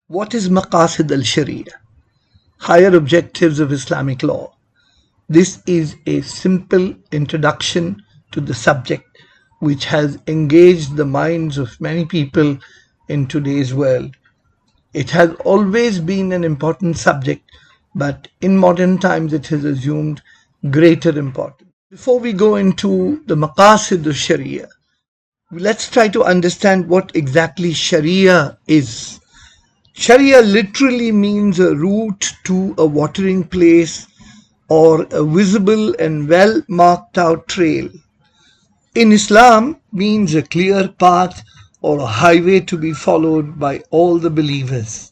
What is Maqasid al-Shari'a? Higher objectives of Islamic law. This is a simple introduction to the subject which has engaged the minds of many people in today's world. It has always been an important subject, but in modern times it has assumed greater importance. Before we go into the Maqasid al-Shari'a, let's try to understand what exactly Sharia is. Sharia literally means a route to a watering place or a visible and well marked out trail. In Islam means a clear path or a highway to be followed by all the believers.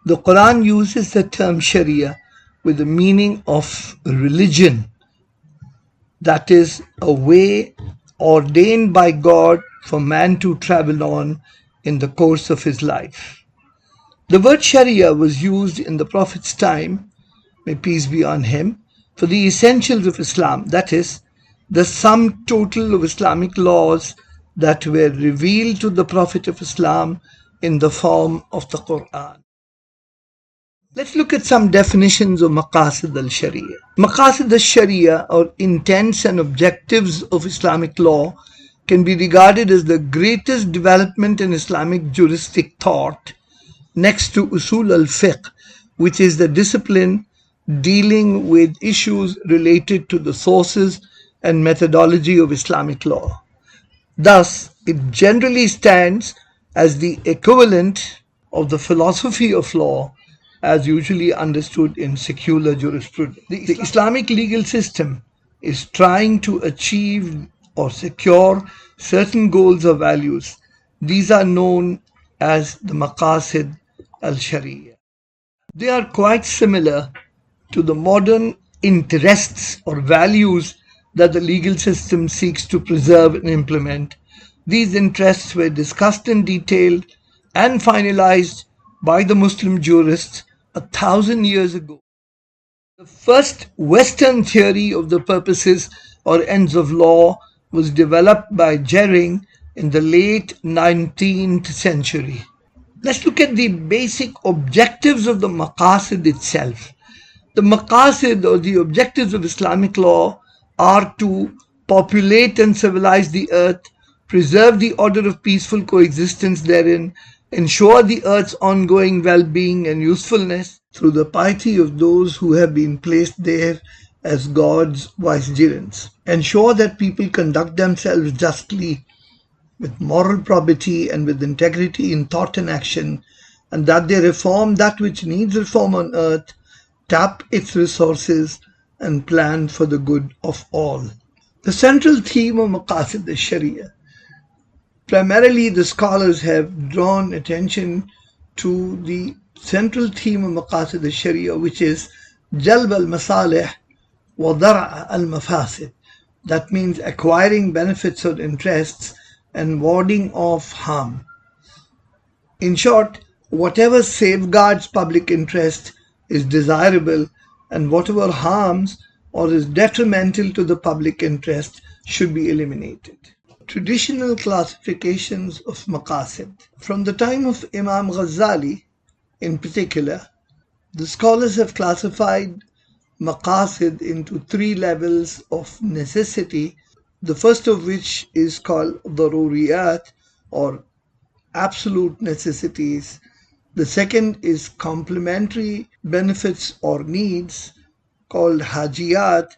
The Quran uses the term Sharia with the meaning of religion, that is, a way ordained by God for man to travel on in the course of his life. The word Sharia was used in the Prophet's time, may peace be on him, for the essentials of Islam, that is, the sum total of Islamic laws that were revealed to the Prophet of Islam in the form of the Quran. Let's look at some definitions of Maqasid al-Shari'a. Maqasid al-Shari'a, or intents and objectives of Islamic law, can be regarded as the greatest development in Islamic juristic thought, next to Usul al-Fiqh, which is the discipline dealing with issues related to the sources and methodology of Islamic law. Thus, it generally stands as the equivalent of the philosophy of law as usually understood in secular jurisprudence. The Islamic legal system is trying to achieve or secure certain goals or values. These are known as the Maqasid al-Shari'a. They are quite similar to the modern interests or values that the legal system seeks to preserve and implement. These interests were discussed in detail and finalized by the Muslim jurists 1,000 years ago. The first Western theory of the purposes or ends of law was developed by Jering in the late 19th century. Let's look at the basic objectives of the Maqasid itself. The Maqasid, or the objectives of Islamic law, are to populate and civilize the earth, preserve the order of peaceful coexistence therein, ensure the earth's ongoing well-being and usefulness through the piety of those who have been placed there as God's vicegerents, ensure that people conduct themselves justly, with moral probity and with integrity in thought and action, and that they reform that which needs reform on earth, tap its resources, and plan for the good of all. The central theme of Maqasid al-Shari'a. Primarily, the scholars have drawn attention to the central theme of Maqasid al-Shari'a, which is Jalb al-Masalih wa Dar' al-Mafasid. That means acquiring benefits or interests and warding off harm. In short, whatever safeguards public interest is desirable, and whatever harms or is detrimental to the public interest should be eliminated. Traditional classifications of Maqasid. From the time of Imam Ghazali, in particular, the scholars have classified Maqasid into three levels of necessity, the first of which is called Daruriyat, or absolute necessities. The second is complementary benefits or needs, called Hajiyat,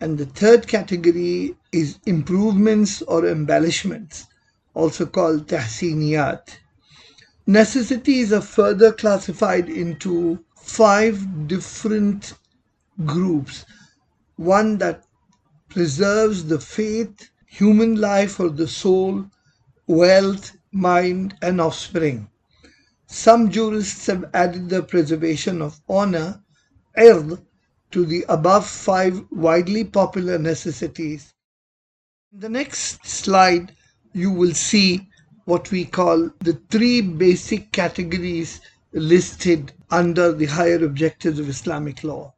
and the third category is improvements or embellishments, also called Tahsiniyat. Necessities are further classified into 5 different groups. One that preserves the faith, human life or the soul, wealth, mind, and offspring. Some jurists have added the preservation of honor, ird, to the above 5 widely popular necessities. In the next slide, you will see what we call the 3 basic categories listed under the higher objectives of Islamic law.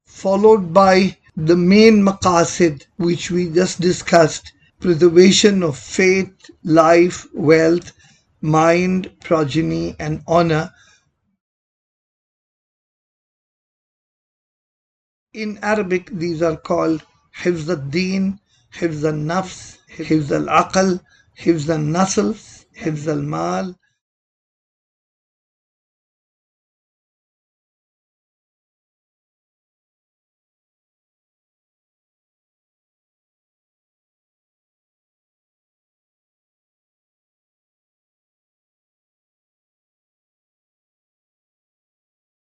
Followed by the main maqasid which we just discussed, preservation of faith, life, wealth, mind, progeny, and honor. In Arabic, these are called Hifz al-Din, Hifz al-Nafs, Hifz al-Aql, Hifz al-Nasl, Hifz al-Mal,